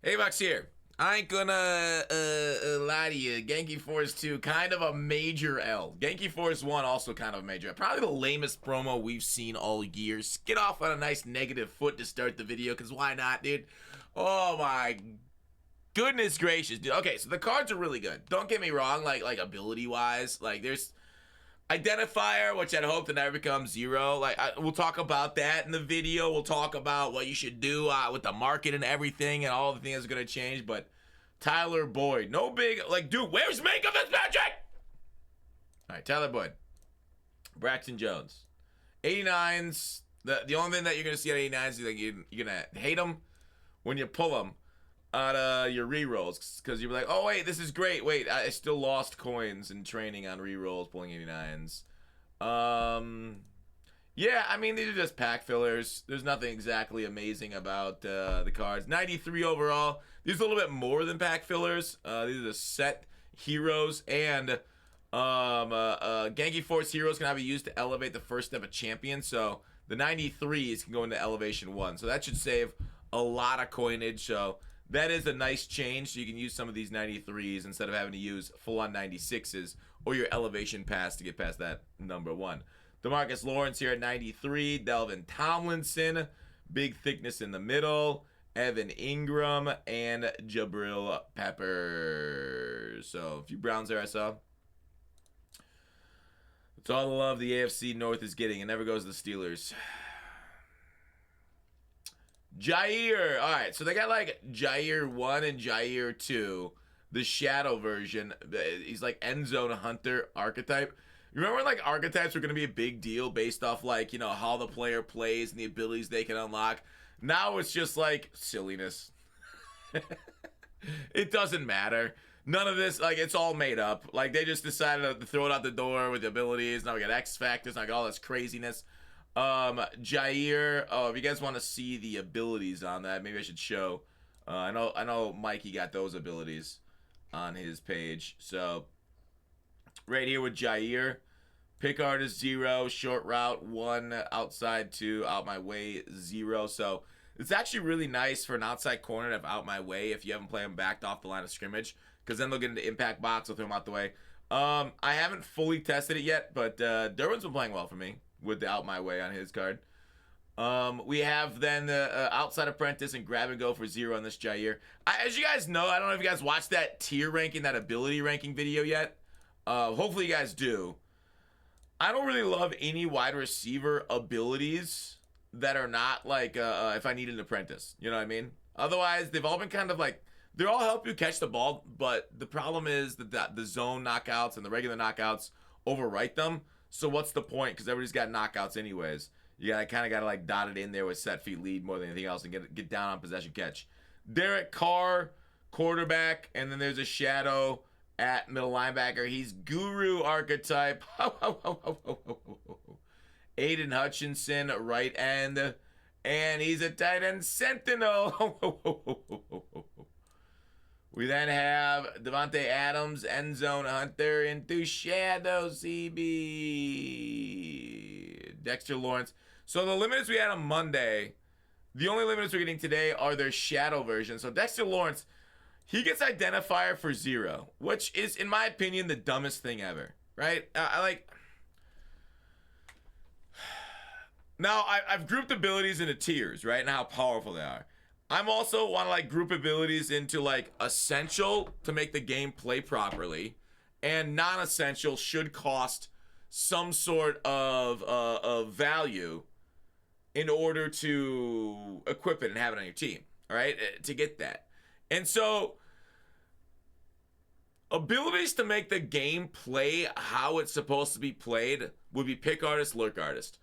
Hey, Max here. I ain't gonna lie to you. Genki Force 2, kind of a major L. Genki Force 1, also kind of a major L. Probably the lamest promo we've seen all year. Get off on a nice negative foot to start the video, because why not, dude? Oh my goodness gracious, dude. Okay, so the cards are really good. Don't get me wrong, like ability-wise. Like, there's identifier, which I'd hope to never become zero. Like, we'll talk about that in the video. We'll talk about what you should do with the market and everything and all the things that's going to change. But Tyler Boyd, no big, like, dude, where's Minka Fitzpatrick? All right, Tyler Boyd. Braxton Jones. 89s. The only thing that you're going to see at 89s is like you're going to hate them when you pull them out of your rerolls, because you're like, oh wait, this is great. Wait, I still lost coins in training on rerolls pulling 89s. Yeah, I mean, these are just pack fillers. There's nothing exactly amazing about the cards. 93 overall. These are a little bit more than pack fillers. These are the set heroes, and Genki Force heroes can be used to elevate the first step of champion. So the 93s can go into elevation 1. So that should save a lot of coinage. So that is a nice change, so you can use some of these 93s instead of having to use full-on 96s or your elevation pass to get past that number 1. DeMarcus Lawrence here at 93. Delvin Tomlinson, big thickness in the middle. Evan Ingram and Jabril Peppers. So a few Browns there I saw. It's all the love the AFC North is getting. It never goes to the Steelers. Jair. Alright, so they got like Jair 1 and Jair 2. The shadow version. He's like end zone hunter archetype. Remember when like archetypes were going to be a big deal based off like, you know, how the player plays and the abilities they can unlock? Now it's just like silliness. It doesn't matter. None of this, like, it's all made up. Like, they just decided to throw it out the door with the abilities. Now we got X Factors, now we got all this craziness. Jair, oh, if you guys want to see the abilities on that, maybe I should show. I know Mikey got those abilities on his page. So right here with Jair, pick artist 0, short route 1, outside 2, out my way 0. So it's actually really nice for an outside corner to have out my way if you haven't played them backed off the line of scrimmage, because then they'll get into impact box, they'll throw them out the way. I haven't fully tested it yet, but Derwin's been playing well for me with the out my way on his card. We have then the outside apprentice and grab and go for 0 on this Jair. As you guys know, I don't know if you guys watched that tier ranking, that ability ranking video yet. Hopefully you guys do. I don't really love any wide receiver abilities that are not like if I need an apprentice. You know what I mean? Otherwise, they've all been kind of like, they all help you catch the ball, but the problem is that the zone knockouts and the regular knockouts overwrite them. So what's the point? Because everybody's got knockouts anyways. You kind of got to like dot it in there with set feet lead more than anything else and get down on possession catch. Derek Carr, quarterback, and then there's a shadow at middle linebacker. He's guru archetype. Aiden Hutchinson, right end. And he's a tight end sentinel. We then have Devontae Adams, end zone hunter, into shadow CB. Dexter Lawrence. So the limiteds we had on Monday, the only limiteds we're getting today are their shadow version. So Dexter Lawrence, he gets identifier for 0, which is, in my opinion, the dumbest thing ever, right? I like... Now, I've grouped abilities into tiers, right? And how powerful they are. I'm also want to like group abilities into like essential to make the game play properly, and non-essential should cost some sort of value in order to equip it and have it on your team, all right, to get that. And so abilities to make the game play how it's supposed to be played would be pick artist, lurk artist.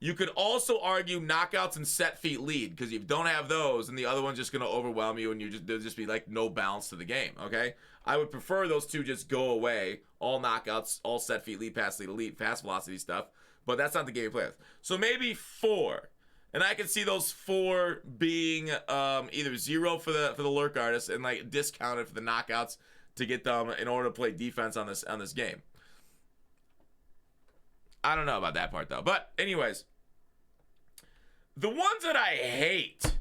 You could also argue knockouts and set feet lead, because if you don't have those, and the other one's just going to overwhelm you, and there'll just be like no balance to the game, okay? I would prefer those two just go away. All knockouts, all set feet lead, pass lead, elite, fast velocity stuff, but that's not the game you play with. So maybe 4. And I can see those 4 being either 0 for the lurk artist and like discounted for the knockouts to get them in order to play defense on this game. I don't know about that part though. But anyways, the ones that I hate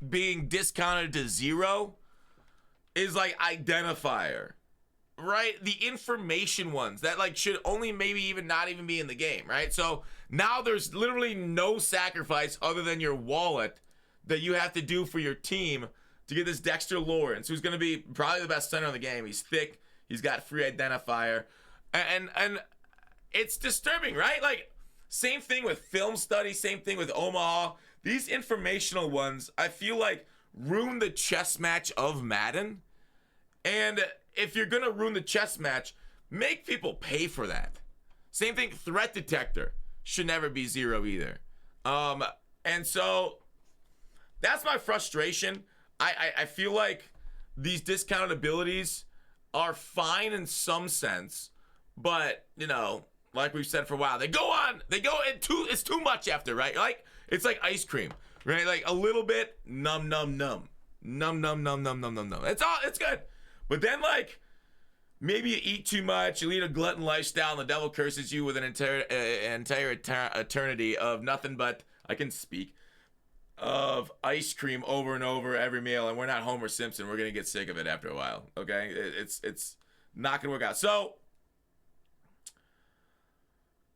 being discounted to 0 is like identifier, right? The information ones that like should only maybe even not even be in the game, right? So now there's literally no sacrifice other than your wallet that you have to do for your team to get this Dexter Lawrence, who's going to be probably the best center in the game. He's thick. He's got free identifier. And it's disturbing, right? Like, same thing with film study, same thing with Omaha. These informational ones, I feel like, ruin the chess match of Madden. And if you're going to ruin the chess match, make people pay for that. Same thing, threat detector should never be 0 either. And so that's my frustration. I feel like these discounted abilities are fine in some sense, but, you know, like we've said for a while, it's too much after, right? Like, it's like ice cream, right? Like, a little bit, numb. It's good. But then, like, maybe you eat too much, you lead a glutton lifestyle, and the devil curses you with an entire eternity of nothing but, I can speak, of ice cream over and over every meal, and we're not Homer Simpson. We're gonna get sick of it after a while. Okay, it's not gonna work out. So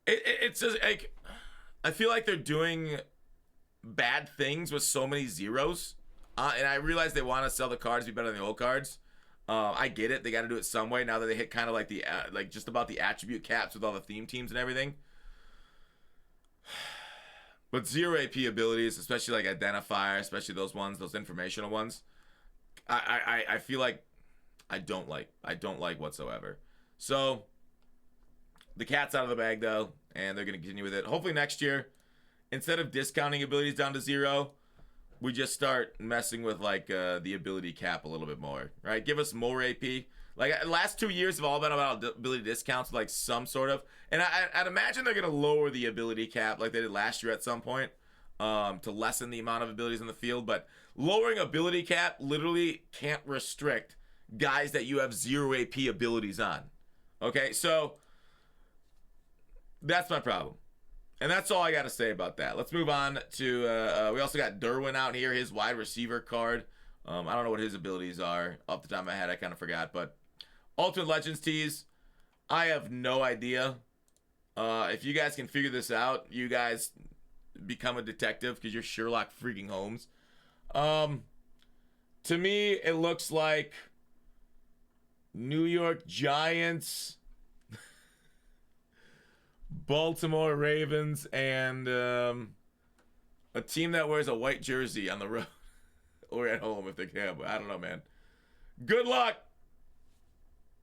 it's just like, I feel like they're doing bad things with so many zeros, and I realize they want to sell the cards to be better than the old cards. I get it. They got to do it some way now that they hit kind of like the like just about the attribute caps with all the theme teams and everything. But 0 AP abilities, especially like identifier, especially those ones, those informational ones, I feel like I don't like whatsoever. So the cat's out of the bag though, and they're gonna continue with it. Hopefully next year, instead of discounting abilities down to 0, we just start messing with like the ability cap a little bit more, right? Give us more AP. Like, last 2 years have all been about ability discounts, like some sort of. And I'd imagine they're going to lower the ability cap like they did last year at some point to lessen the amount of abilities in the field. But lowering ability cap literally can't restrict guys that you have 0 AP abilities on. Okay, so that's my problem. And that's all I got to say about that. Let's move on to, we also got Derwin out here, his wide receiver card. I don't know what his abilities are. Off the top of my head, I kind of forgot. But Ultimate Legends tees, I have no idea. If you guys can figure this out, you guys become a detective because you're Sherlock freaking Holmes. To me, it looks like New York Giants, Baltimore Ravens, and a team that wears a white jersey on the road or at home if they can. I don't know, man. Good luck.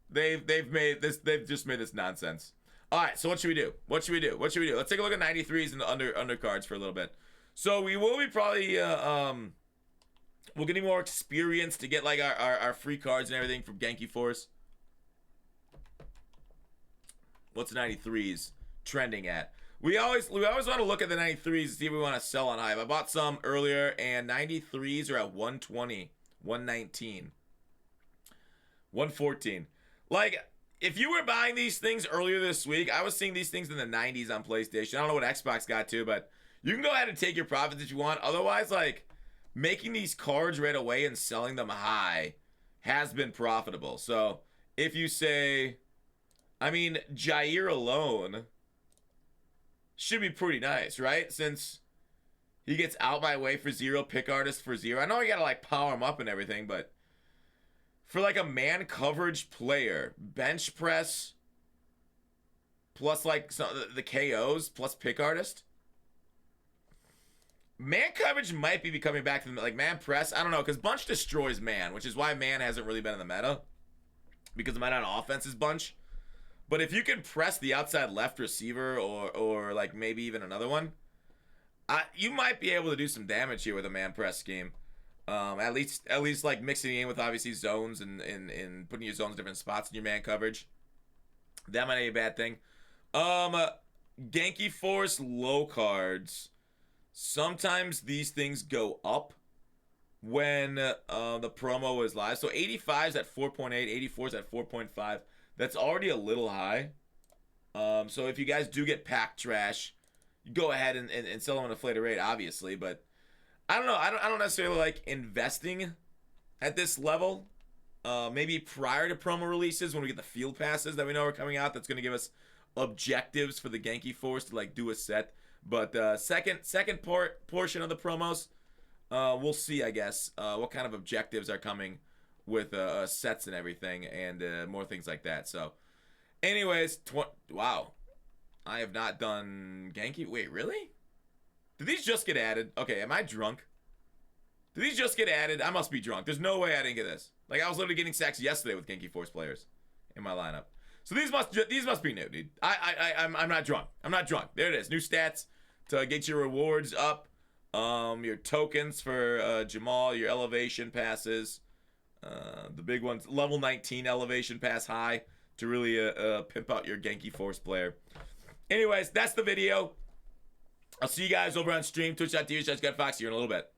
They've just made this nonsense. All right, so what should we do? Let's take a look at 93s and the undercards for a little bit. So we will be probably we'll get more experience to get like our free cards and everything from Genki Force. What's the 93s trending at? We always want to look at the 93s to see if we want to sell on Hive. I bought some earlier, and 93s are at 120, 119, 114. Like, if you were buying these things earlier this week, I was seeing these things in the 90s on PlayStation. I don't know what Xbox got to, but you can go ahead and take your profits if you want. Otherwise, like, making these cards right away and selling them high has been profitable. So, if you say, I mean, Jair alone should be pretty nice, right? Since he gets out by way for 0, pick artist for 0. I know you gotta, like, power him up and everything, but for like a man coverage player, bench press plus like the KOs plus pick artist, man coverage might be coming back to them. Like man press, I don't know, because bunch destroys man, which is why man hasn't really been in the meta, because the meta on offense is bunch. But if you can press the outside left receiver or like maybe even another one, you might be able to do some damage here with a man press scheme. At least like mixing in with obviously zones and putting your zones in different spots in your man coverage. That might be a bad thing. Genki Force low cards. Sometimes these things go up when the promo is live. So 85's at 4.8, 84's at 4.5. That's already a little high. So if you guys do get pack trash, you go ahead and sell them at a inflated rate, obviously, but I don't know. I don't necessarily like investing at this level. maybe prior to promo releases when we get the field passes that we know are coming out. That's going to give us objectives for the Genki Force to like do a set. But second portion of the promos, we'll see, I guess, what kind of objectives are coming with sets and everything, and more things like that. So, anyways, wow, I have not done Genki. Wait, really? Did these just get added? Okay, am I drunk? Did these just get added? I must be drunk. There's no way I didn't get this. Like, I was literally getting sacks yesterday with Genki Force players in my lineup. So these must be new, dude. I'm not drunk. I'm not drunk. There it is. New stats to get your rewards up. Your tokens for Jamal, your elevation passes. The big ones, level 19 elevation pass high to really pimp out your Genki Force player. Anyways, that's the video. I'll see you guys over on stream, twitch.tv/GetFox here in a little bit.